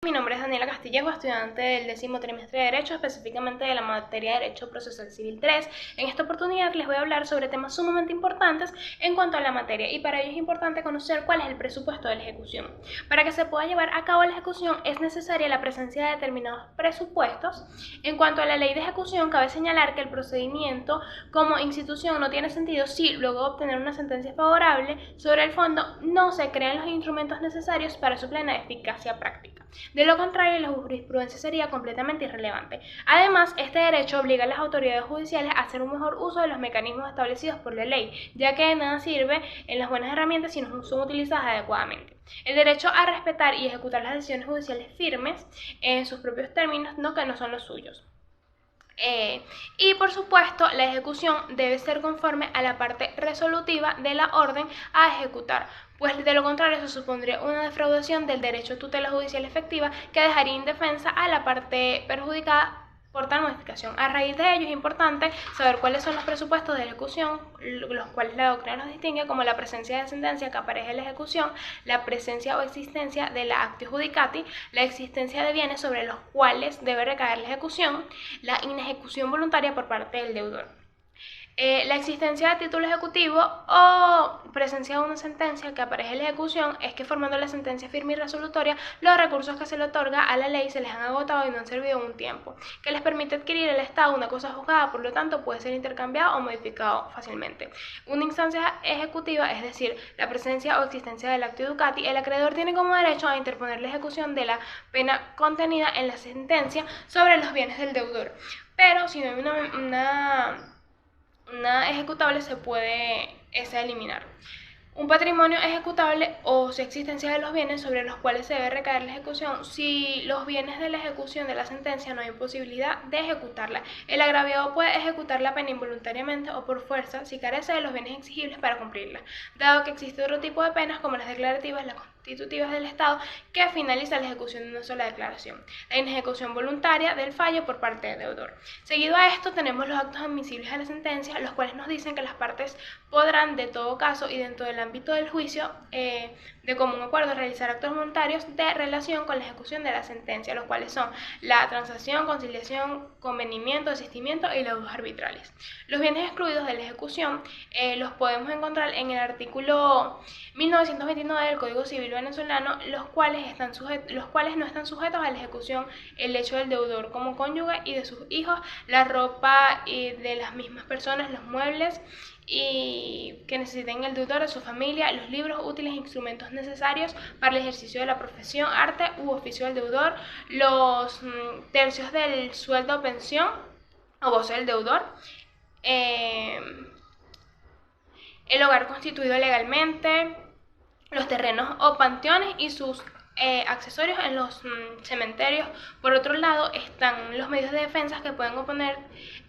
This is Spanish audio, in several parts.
Mi nombre es Daniela Castillejo, estudiante del 10º trimestre de Derecho, específicamente de la materia de Derecho Procesal Civil 3. En esta oportunidad les voy a hablar sobre temas sumamente importantes en cuanto a la materia, y para ello es importante conocer cuál es el presupuesto de la ejecución. Para que se pueda llevar a cabo la ejecución es necesaria la presencia de determinados presupuestos. En cuanto a la ley de ejecución, cabe señalar que el procedimiento como institución no tiene sentido si, luego de obtener una sentencia favorable sobre el fondo, no se crean los instrumentos necesarios para su plena eficacia práctica. De lo contrario, la jurisprudencia sería completamente irrelevante. Además, este derecho obliga a las autoridades judiciales a hacer un mejor uso de los mecanismos establecidos por la ley, ya que de nada sirve en las buenas herramientas si no son utilizadas adecuadamente. El derecho a respetar y ejecutar las decisiones judiciales firmes en sus propios términos, no que no son los suyos. Y por supuesto, la ejecución debe ser conforme a la parte resolutiva de la orden a ejecutar, pues de lo contrario eso supondría una defraudación del derecho a tutela judicial efectiva que dejaría indefensa a la parte perjudicada por tal modificación. A raíz de ello es importante saber cuáles son los presupuestos de ejecución, los cuales la doctrina nos distingue como la presencia de sentencia que aparece en la ejecución, la presencia o existencia de la actio judicati, la existencia de bienes sobre los cuales debe recaer la ejecución, la inejecución voluntaria por parte del deudor. La existencia de título ejecutivo o presencia de una sentencia que aparece en la ejecución es que, formando la sentencia firme y resolutoria, los recursos que se le otorga a la ley se les han agotado y no han servido en un tiempo, que les permite adquirir el Estado una cosa juzgada, por lo tanto puede ser intercambiado o modificado fácilmente. Una instancia ejecutiva, es decir, la presencia o existencia del actio educati, el acreedor tiene como derecho a interponer la ejecución de la pena contenida en la sentencia sobre los bienes del deudor, pero si no hay una ejecutable se puede eliminar. Un patrimonio ejecutable o su existencia de los bienes sobre los cuales se debe recaer la ejecución si los bienes de la ejecución de la sentencia no hay posibilidad de ejecutarla. El agraviado puede ejecutar la pena involuntariamente o por fuerza si carece de los bienes exigibles para cumplirla, dado que existe otro tipo de penas como las declarativas, las constitutivas del Estado, que finaliza la ejecución de una sola declaración, la inejecución voluntaria del fallo por parte del deudor. Seguido a esto tenemos los actos admisibles a la sentencia, los cuales nos dicen que las partes podrán, de todo caso y dentro del ámbito del juicio, de común acuerdo, realizar actos voluntarios de relación con la ejecución de la sentencia, los cuales son la transacción, conciliación, convenimiento, desistimiento y laudos arbitrales. Los bienes excluidos de la ejecución los podemos encontrar en el artículo 1929 del Código Civil venezolano, los cuales no están sujetos a la ejecución el hecho del deudor como cónyuge y de sus hijos, la ropa y de las mismas personas, los muebles y que necesiten el deudor de su familia, los libros, útiles e instrumentos necesarios para el ejercicio de la profesión, arte u oficio del deudor, los tercios del sueldo o pensión o goce del deudor, el hogar constituido legalmente, los terrenos o panteones y sus accesorios en los cementerios. Por otro lado están los medios de defensa que pueden oponer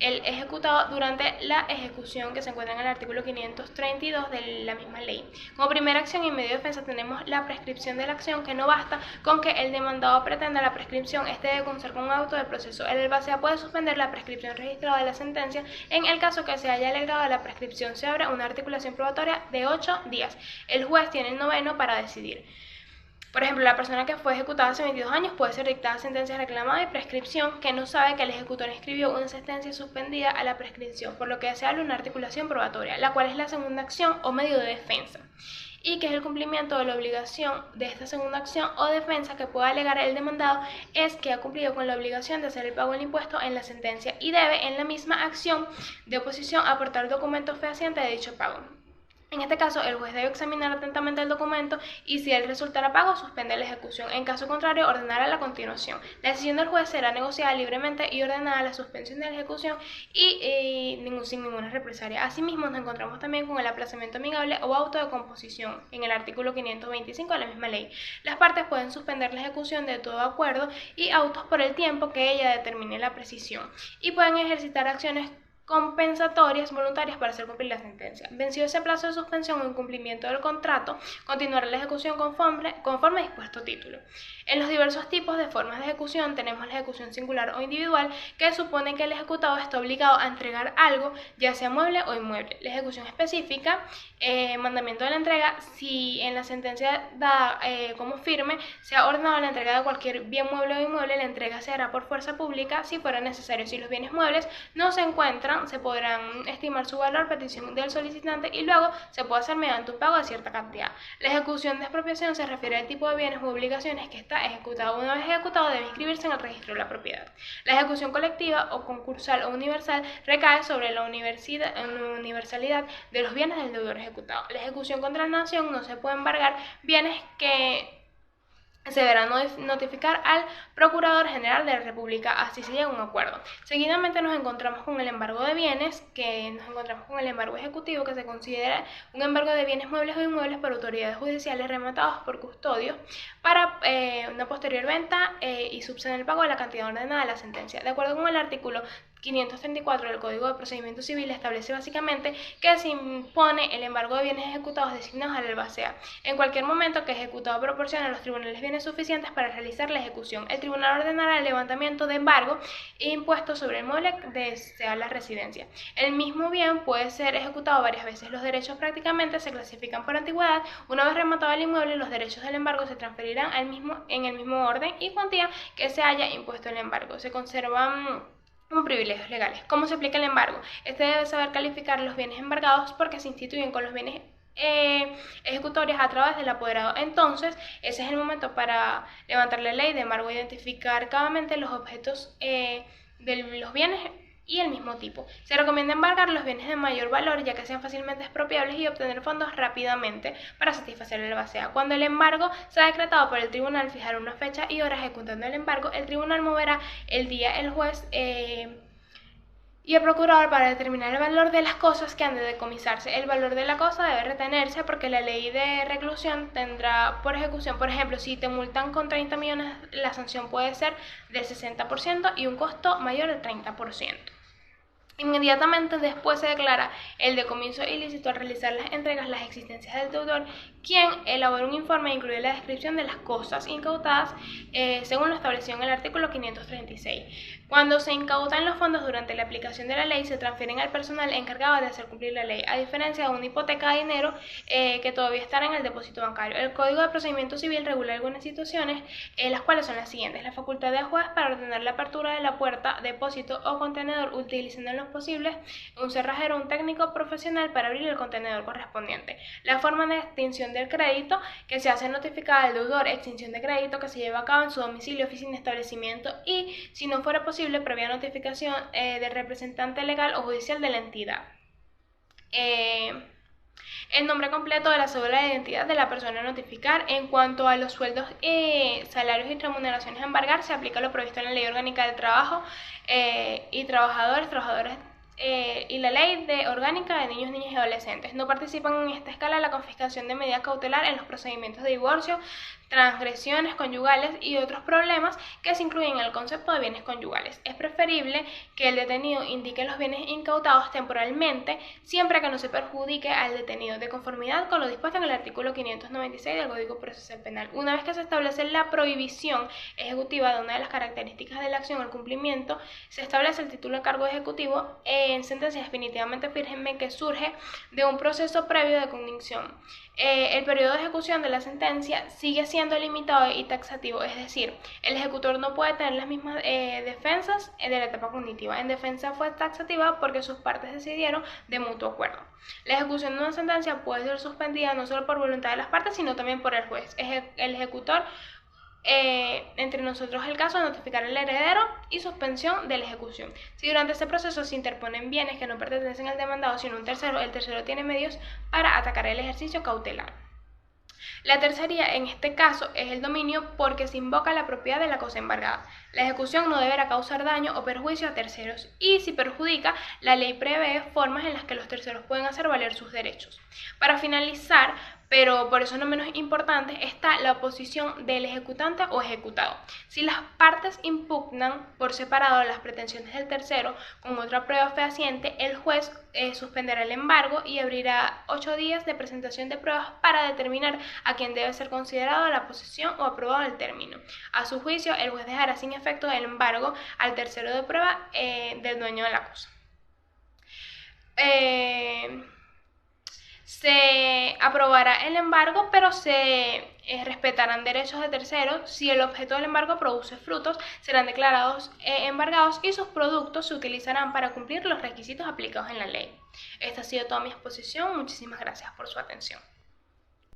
el ejecutado durante la ejecución, que se encuentra en el artículo 532 de la misma ley. Como primera acción y medio de defensa tenemos la prescripción de la acción, que no basta con que el demandado pretenda la prescripción, este debe constar con un auto de proceso. El albacea puede suspender la prescripción registrada de la sentencia. En el caso que se haya alegado la prescripción, se abre una articulación probatoria de 8 días. El juez tiene el noveno para decidir. Por ejemplo, la persona que fue ejecutada hace 22 años puede ser dictada sentencia reclamada y prescripción, que no sabe que el ejecutor escribió una sentencia suspendida a la prescripción, por lo que se abre una articulación probatoria, la cual es la segunda acción o medio de defensa, y que es el cumplimiento de la obligación de esta segunda acción o defensa que pueda alegar el demandado es que ha cumplido con la obligación de hacer el pago del impuesto en la sentencia y debe en la misma acción de oposición aportar documentos fehacientes de dicho pago. En este caso, el juez debe examinar atentamente el documento y, si él resultara pago, suspender la ejecución. En caso contrario, ordenará la continuación. La decisión del juez será negociada libremente y ordenada la suspensión de la ejecución sin ninguna represalia. Asimismo, nos encontramos también con el aplazamiento amigable o auto de composición en el artículo 525 de la misma ley. Las partes pueden suspender la ejecución de todo acuerdo y autos por el tiempo que ella determine la precisión, y pueden ejercitar acciones compensatorias voluntarias para hacer cumplir la sentencia. Vencido ese plazo de suspensión o incumplimiento del contrato, continuará la ejecución conforme dispuesto título. En los diversos tipos de formas de ejecución tenemos la ejecución singular o individual, que supone que el ejecutado está obligado a entregar algo, ya sea mueble o inmueble. La ejecución específica, mandamiento de la entrega, si en la sentencia dada como firme se ha ordenado la entrega de cualquier bien mueble o inmueble, la entrega se hará por fuerza pública si fuera necesario. Si los bienes muebles no se encuentran, se podrán estimar su valor a petición del solicitante y luego se puede hacer mediante un pago de cierta cantidad. La ejecución de expropiación se refiere al tipo de bienes u obligaciones que está ejecutado. Una vez ejecutado debe inscribirse en el registro de la propiedad. La ejecución colectiva o concursal o universal recae sobre la universalidad de los bienes del deudor ejecutado. La ejecución contra la nación no se puede embargar bienes que se deberá notificar al Procurador General de la República, así se llega a un acuerdo. Seguidamente nos encontramos con el embargo de bienes, que nos encontramos con el embargo ejecutivo, que se considera un embargo de bienes muebles o inmuebles por autoridades judiciales rematados por custodios para una posterior venta y subsanar el pago de la cantidad ordenada de la sentencia. De acuerdo con el artículo 534 del Código de Procedimiento Civil, establece básicamente que se impone el embargo de bienes ejecutados designados al albacea en cualquier momento que el ejecutado proporcione a los tribunales bienes suficientes para realizar la ejecución. El tribunal ordenará el levantamiento de embargo e impuesto sobre el mueble que sea la residencia. El mismo bien puede ser ejecutado varias veces. Los derechos prácticamente se clasifican por antigüedad. Una vez rematado el inmueble, los derechos del embargo se transferirán en el mismo orden y cuantía que se haya impuesto el embargo. Se conservan como privilegios legales. ¿Cómo se aplica el embargo? Este debe saber calificar los bienes embargados porque se instituyen con los bienes ejecutorios a través del apoderado. Entonces, ese es el momento para levantar la ley de embargo, identificar claramente los objetos de los bienes y el mismo tipo. Se recomienda embargar los bienes de mayor valor, ya que sean fácilmente expropiables y obtener fondos rápidamente para satisfacer el albacea. Cuando el embargo sea decretado por el tribunal, fijar una fecha y hora ejecutando el embargo, el tribunal moverá el día el juez y el procurador para determinar el valor de las cosas que han de decomisarse. El valor de la cosa debe retenerse porque la ley de reclusión tendrá por ejecución, por ejemplo, si te multan con 30 millones, la sanción puede ser del 60% y un costo mayor del 30%. Inmediatamente después se declara el decomiso ilícito al realizar las entregas las existencias del deudor, quien elabora un informe e incluye la descripción de las cosas incautadas según lo establecido en el artículo 536. Cuando se incautan los fondos durante la aplicación de la ley, se transfieren al personal encargado de hacer cumplir la ley, a diferencia de una hipoteca de dinero que todavía estará en el depósito bancario. El Código de Procedimiento Civil regula algunas situaciones, las cuales son las siguientes: la facultad del juez para ordenar la apertura de la puerta, depósito o contenedor utilizando en lo posible un cerrajero o un técnico profesional para abrir el contenedor correspondiente. La forma de extinción del crédito, que se hace notificada al deudor, extinción de crédito que se lleva a cabo en su domicilio, oficina, establecimiento y, si no fuera posible, previa notificación del representante legal o judicial de la entidad. El nombre completo de la cédula de identidad de la persona a notificar. En cuanto a los sueldos, salarios y remuneraciones a embargar, se aplica lo previsto en la Ley Orgánica del Trabajo y trabajadoras y la Ley Orgánica de Niños, Niñas y Adolescentes. No participan en esta escala la confiscación de medida cautelar en los procedimientos de divorcio, transgresiones conyugales y otros problemas que se incluyen en el concepto de bienes conyugales. Es preferible que el detenido indique los bienes incautados temporalmente siempre que no se perjudique al detenido, de conformidad con lo dispuesto en el artículo 596 del Código Procesal Penal. Una vez que se establece la prohibición ejecutiva de una de las características de la acción o el cumplimiento, se establece el título de cargo ejecutivo en sentencia definitivamente firme que surge de un proceso previo de cognición. El periodo de ejecución de la sentencia sigue siendo limitado y taxativo, es decir, el ejecutor no puede tener las mismas defensas de la etapa cognitiva. En defensa fue taxativa porque sus partes decidieron de mutuo acuerdo. La ejecución de una sentencia puede ser suspendida no solo por voluntad de las partes, sino también por el juez. El ejecutor, entre nosotros el caso de notificar al heredero y suspensión de la ejecución. Si durante este proceso se interponen bienes que no pertenecen al demandado sino un tercero, el tercero tiene medios para atacar el ejercicio cautelar. La tercería en este caso es el dominio porque se invoca la propiedad de la cosa embargada. La ejecución no deberá causar daño o perjuicio a terceros y si perjudica, la ley prevé formas en las que los terceros pueden hacer valer sus derechos. Para finalizar, pero por eso no menos importante está la oposición del ejecutante o ejecutado. Si las partes impugnan por separado las pretensiones del tercero con otra prueba fehaciente, el juez suspenderá el embargo y abrirá 8 días de presentación de pruebas para determinar a quién debe ser considerado la posesión o aprobado el término. A su juicio, el juez dejará sin efecto el embargo al tercero de prueba del dueño de la cosa. Se aprobará el embargo, pero se respetarán derechos de terceros. Si el objeto del embargo produce frutos, serán declarados embargados y sus productos se utilizarán para cumplir los requisitos aplicados en la ley. Esta ha sido toda mi exposición. Muchísimas gracias por su atención.